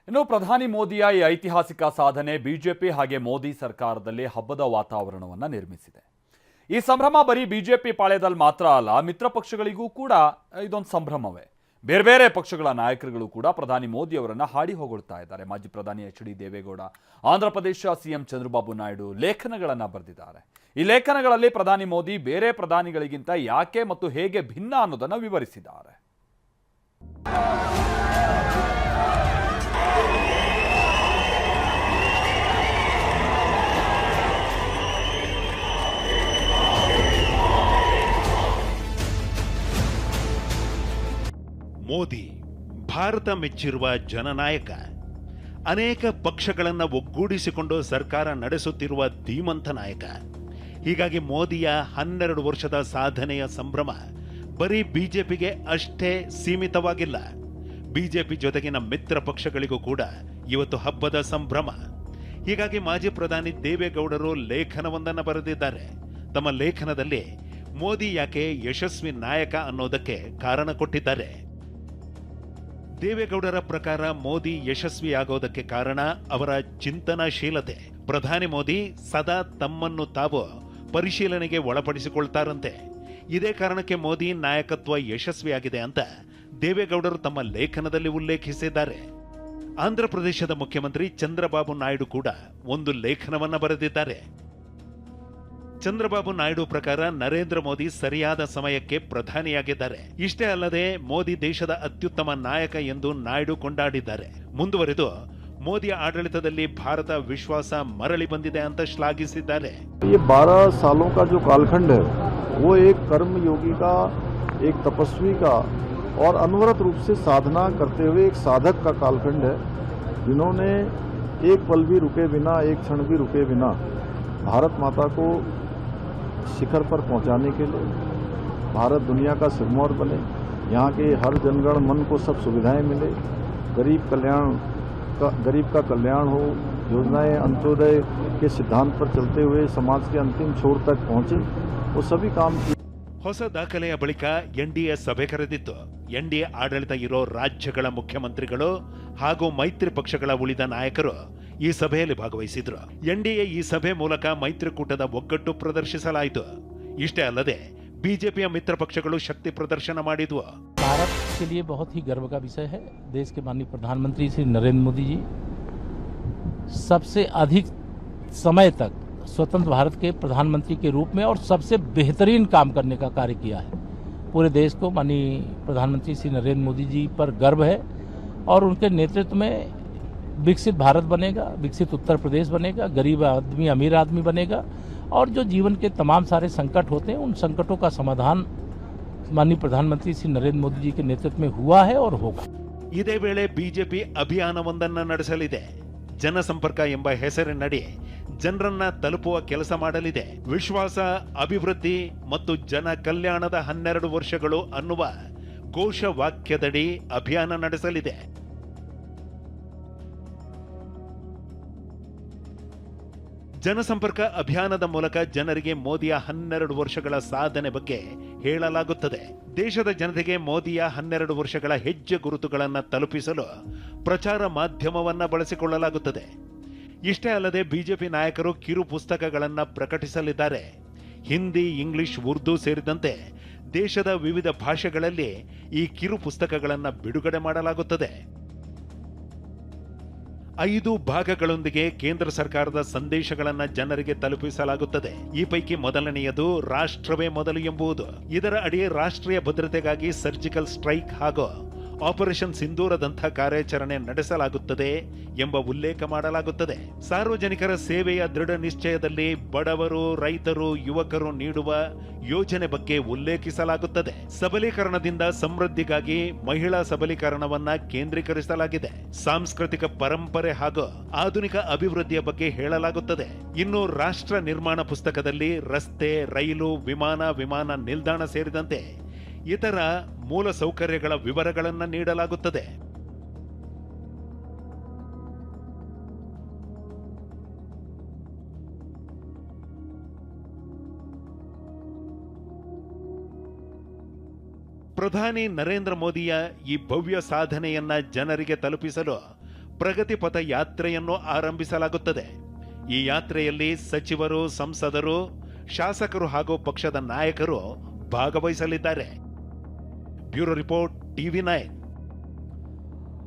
ಇನ್ನು ಪ್ರಧಾನಿ ಮೋದಿಯ ಈ ಐತಿಹಾಸಿಕ ಸಾಧನೆ ಬಿಜೆಪಿ ಹಾಗೆ ಮೋದಿ ಸರ್ಕಾರದಲ್ಲಿ ಹಬ್ಬದ ವಾತಾವರಣವನ್ನು ನಿರ್ಮಿಸಿದೆ. ಈ ಸಂಭ್ರಮ ಬರೀ ಬಿಜೆಪಿ ಪಾಳ್ಯದಲ್ಲಿ ಮಾತ್ರ ಅಲ್ಲ, ಮಿತ್ರ ಪಕ್ಷಗಳಿಗೂ ಕೂಡ ಇದೊಂದು ಸಂಭ್ರಮವೇ. ಬೇರೆ ಬೇರೆ ಪಕ್ಷಗಳ ನಾಯಕರುಗಳು ಕೂಡ ಪ್ರಧಾನಿ ಮೋದಿ ಅವರನ್ನು ಹಾಡಿ ಹೊಗಳ್ತಾ ಇದ್ದಾರೆ. ಮಾಜಿ ಪ್ರಧಾನಿ H D Deve Gowda, Andhra Pradesh CM Chandrababu Naidu ಲೇಖನಗಳನ್ನು ಬರೆದಿದ್ದಾರೆ. ಈ ಲೇಖನಗಳಲ್ಲಿ ಪ್ರಧಾನಿ ಮೋದಿ ಬೇರೆ ಪ್ರಧಾನಿಗಳಿಗಿಂತ ಯಾಕೆ ಮತ್ತು ಹೇಗೆ ಭಿನ್ನ ಅನ್ನೋದನ್ನು ವಿವರಿಸಿದ್ದಾರೆ. ಮೋದಿ ಭಾರತ ಮೆಚ್ಚಿರುವ ಜನನಾಯಕ. ಅನೇಕ ಪಕ್ಷಗಳನ್ನು ಒಗ್ಗೂಡಿಸಿಕೊಂಡು ಸರ್ಕಾರ ನಡೆಸುತ್ತಿರುವ ಧೀಮಂತ ನಾಯಕ. ಹೀಗಾಗಿ ಮೋದಿಯ 12 ವರ್ಷದ ಸಾಧನೆಯ ಸಂಭ್ರಮ ಬರೀ ಬಿಜೆಪಿಗೆ ಅಷ್ಟೇ ಸೀಮಿತವಾಗಿಲ್ಲ. ಬಿಜೆಪಿ ಜೊತೆಗಿನ ಮಿತ್ರ ಪಕ್ಷಗಳಿಗೂ ಕೂಡ ಇವತ್ತು ಹಬ್ಬದ ಸಂಭ್ರಮ. ಹೀಗಾಗಿ ಮಾಜಿ ಪ್ರಧಾನಿ ದೇವೇಗೌಡರು ಲೇಖನವೊಂದನ್ನು ಬರೆದಿದ್ದಾರೆ. ತಮ್ಮ ಲೇಖನದಲ್ಲಿ ಮೋದಿ ಯಾಕೆ ಯಶಸ್ವಿ ನಾಯಕ ಅನ್ನೋದಕ್ಕೆ ಕಾರಣ ಕೊಟ್ಟಿದ್ದಾರೆ. ದೇವೇಗೌಡರ ಪ್ರಕಾರ ಮೋದಿ ಯಶಸ್ವಿಯಾಗೋದಕ್ಕೆ ಕಾರಣ ಅವರ ಚಿಂತನಶೀಲತೆ. ಪ್ರಧಾನಿ ಮೋದಿ ಸದಾ ತಮ್ಮನ್ನು ತಾವು ಪರಿಶೀಲನೆಗೆ ಒಳಪಡಿಸಿಕೊಳ್ತಾರಂತೆ. ಇದೇ ಕಾರಣಕ್ಕೆ ಮೋದಿ ನಾಯಕತ್ವ ಯಶಸ್ವಿಯಾಗಿದೆ ಅಂತ ದೇವೇಗೌಡರು ತಮ್ಮ ಲೇಖನದಲ್ಲಿ ಉಲ್ಲೇಖಿಸಿದ್ದಾರೆ. ಆಂಧ್ರ ಪ್ರದೇಶದ ಮುಖ್ಯಮಂತ್ರಿ ಚಂದ್ರಬಾಬು ನಾಯ್ಡು ಕೂಡ ಒಂದು ಲೇಖನವನ್ನ ಬರೆದಿದ್ದಾರೆ. ಚಂದ್ರಬಾಬು ನಾಯ್ಡು ಪ್ರಕಾರ ನರೇಂದ್ರ ಮೋದಿ ಸರಿಯಾದ ಸಮಯಕ್ಕೆ ಪ್ರಧಾನಿಯಾಗಿದ್ದಾರೆ. ಇಷ್ಟೇ ಅಲ್ಲದೆ ಮೋದಿ ದೇಶದ ಅತ್ಯುತ್ತಮ ನಾಯಕ ಎಂದು ನಾಯ್ಡು ಕೊಂಡಾಡಿದ್ದಾರೆ. ಮುಂದುವರೆದು ಮೋದಿಯ ಆಡಳಿತದಲ್ಲಿ ಭಾರತ ವಿಶ್ವಾಸ ಮರಳಿ ಬಂದಿದೆ ಅಂತ ಶ್ಲಾಘಿಸಿದ್ದಾರೆ. ये 12 सालों का जो कालखंड है वो एक कर्मयोगी का, एक तपस्वी का और अनवरत रूप से साधना करते हुए एक साधक का कालखंड है, जिन्होंने एक पल भी रुके बिना, एक क्षण भी रुके बिना भारत माता को शिखर पर पहुंचाने के लिए, भारत दुनिया का सिरमौर बने, यहाँ के हर जनगण मन को सब सुविधाएं मिले, गरीब का कल्याण हो, योजनाएं अंत्योदय के सिद्धांत पर चलते हुए समाज के अंतिम छोर तक पहुंचे, वो सभी काम किए. ಹೊಸ ದಾಖಲೆಯ ಬಳಿಕ ಎನ್ಡಿಎ ಸಭೆ ಕರೆದಿತ್ತು. ಎನ್ಡಿಎ ಆಡಳಿತ ಇರೋ ರಾಜ್ಯಗಳ ಮುಖ್ಯಮಂತ್ರಿಗಳು ಹಾಗೂ ಮೈತ್ರಿ ಪಕ್ಷಗಳ ಉಳಿದ ನಾಯಕರು ಈ ಸಭೆಯಲ್ಲಿ ಭಾಗವಹಿಸಿದ್ರು. ಎನ್ಡಿಎ ಈ ಸಭೆ ಮೂಲಕ ಮೈತ್ರಿಕೂಟದ ಒಗ್ಗಟ್ಟು ಪ್ರದರ್ಶಿಸಲಾಯಿತು. ಇಷ್ಟೇ ಅಲ್ಲದೆ ಬಿಜೆಪಿಯ ಮಿತ್ರ ಪಕ್ಷಗಳು ಶಕ್ತಿ ಪ್ರದರ್ಶನ ಮಾಡಿದ್ವು. भारत के लिए बहुत ही गर्व का विषय है. देश के माननीय प्रधानमंत्री श्री नरेंद्र मोदी जी सबसे अधिक समय तक स्वतंत्र भारत के प्रधानमंत्री के रूप में और सबसे बेहतरीन काम करने का कार्य किया है. पूरे देश को माननीय प्रधानमंत्री श्री नरेंद्र मोदी जी पर गर्व है और उनके नेतृत्व में विकसित भारत बनेगा, विकसित उत्तर प्रदेश बनेगा, गरीब आदमी अमीर आदमी बनेगा और जो जीवन के तमाम सारे संकट होते हैं उन संकटों का समाधान माननीय प्रधानमंत्री श्री नरेंद्र मोदी जी के नेतृत्व में हुआ है और होगा. ಇದೇ ವೇಳೆ ಬಿಜೆಪಿ ಅಭಿಯಾನವೊಂದನ್ನು ನಡೆಸಲಿದೆ. ಜನಸಂಪರ್ಕ ಎಂಬ ಹೆಸರಿನಡಿ ಜನರನ್ನ ತಲುಪುವ ಕೆಲಸ ಮಾಡಲಿದೆ. ವಿಶ್ವಾಸ, ಅಭಿವೃದ್ಧಿ ಮತ್ತು ಜನ ಕಲ್ಯಾಣದ 12 ವರ್ಷಗಳು ಅನ್ನುವ ಘೋಷವಾಕ್ಯದಡಿ ಅಭಿಯಾನ ನಡೆಸಲಿದೆ. ಜನಸಂಪರ್ಕ ಅಭಿಯಾನದ ಮೂಲಕ ಜನರಿಗೆ ಮೋದಿಯ 12 ವರ್ಷಗಳ ಸಾಧನೆ ಬಗ್ಗೆ ಹೇಳಲಾಗುತ್ತದೆ. ದೇಶದ ಜನತೆಗೆ ಮೋದಿಯ 12 ವರ್ಷಗಳ ಹೆಜ್ಜೆ ಗುರುತುಗಳನ್ನು ತಲುಪಿಸಲು ಪ್ರಚಾರ ಮಾಧ್ಯಮವನ್ನ ಬಳಸಿಕೊಳ್ಳಲಾಗುತ್ತದೆ. ಇಷ್ಟೇ ಅಲ್ಲದೆ ಬಿಜೆಪಿ ನಾಯಕರು ಕಿರು ಪುಸ್ತಕಗಳನ್ನು ಪ್ರಕಟಿಸಲಿದ್ದಾರೆ. ಹಿಂದಿ, ಇಂಗ್ಲಿಷ್, ಉರ್ದು ಸೇರಿದಂತೆ ದೇಶದ ವಿವಿಧ ಭಾಷೆಗಳಲ್ಲಿ ಈ ಕಿರು ಪುಸ್ತಕಗಳನ್ನು ಬಿಡುಗಡೆ ಮಾಡಲಾಗುತ್ತದೆ. 5 ಭಾಗಗಳೊಂದಿಗೆ ಕೇಂದ್ರ ಸರ್ಕಾರದ ಸಂದೇಶಗಳನ್ನು ಜನರಿಗೆ ತಲುಪಿಸಲಾಗುತ್ತದೆ. ಈ ಪೈಕಿ ಮೊದಲನೆಯದು ರಾಷ್ಟ್ರವೇ ಮೊದಲು ಎಂಬುದು. ಇದರ ಅಡಿ ರಾಷ್ಟ್ರೀಯ ಭದ್ರತೆಗಾಗಿ ಸರ್ಜಿಕಲ್ ಸ್ಟ್ರೈಕ್ ಹಾಗೂ ಆಪರೇಷನ್ ಸಿಂಧೂರದಂಥ ಕಾರ್ಯಾಚರಣೆ ನಡೆಸಲಾಗುತ್ತದೆ ಎಂಬ ಉಲ್ಲೇಖ ಮಾಡಲಾಗುತ್ತದೆ. ಸಾರ್ವಜನಿಕರ ಸೇವೆಯ ದೃಢ ನಿಶ್ಚಯದಲ್ಲಿ ಬಡವರು, ರೈತರು, ಯುವಕರು ನೀಡುವ ಯೋಜನೆ ಬಗ್ಗೆ ಉಲ್ಲೇಖಿಸಲಾಗುತ್ತದೆ. ಸಬಲೀಕರಣದಿಂದ ಸಮೃದ್ಧಿಗಾಗಿ ಮಹಿಳಾ ಸಬಲೀಕರಣವನ್ನ ಕೇಂದ್ರೀಕರಿಸಲಾಗಿದೆ. ಸಾಂಸ್ಕೃತಿಕ ಪರಂಪರೆ ಹಾಗೂ ಆಧುನಿಕ ಅಭಿವೃದ್ಧಿಯ ಬಗ್ಗೆ ಹೇಳಲಾಗುತ್ತದೆ. ಇನ್ನು ರಾಷ್ಟ್ರ ನಿರ್ಮಾಣ ಪುಸ್ತಕದಲ್ಲಿ ರಸ್ತೆ, ರೈಲು, ವಿಮಾನ ನಿಲ್ದಾಣ ಸೇರಿದಂತೆ ಇತರ ಮೂಲ ಸೌಕರ್ಯಗಳ ವಿವರಗಳನ್ನು ನೀಡಲಾಗುತ್ತದೆ. ಪ್ರಧಾನಿ ನರೇಂದ್ರ ಮೋದಿಯ ಈ ಭವ್ಯ ಸಾಧನೆಯನ್ನ ಜನರಿಗೆ ತಲುಪಿಸಲು ಪ್ರಗತಿ ಪಥ ಯಾತ್ರೆಯನ್ನು ಆರಂಭಿಸಲಾಗುತ್ತದೆ. ಈ ಯಾತ್ರೆಯಲ್ಲಿ ಸಚಿವರು, ಸಂಸದರು, ಶಾಸಕರು ಹಾಗೂ ಪಕ್ಷದ ನಾಯಕರು ಭಾಗವಹಿಸಲಿದ್ದಾರೆ. Bureau report, TV9.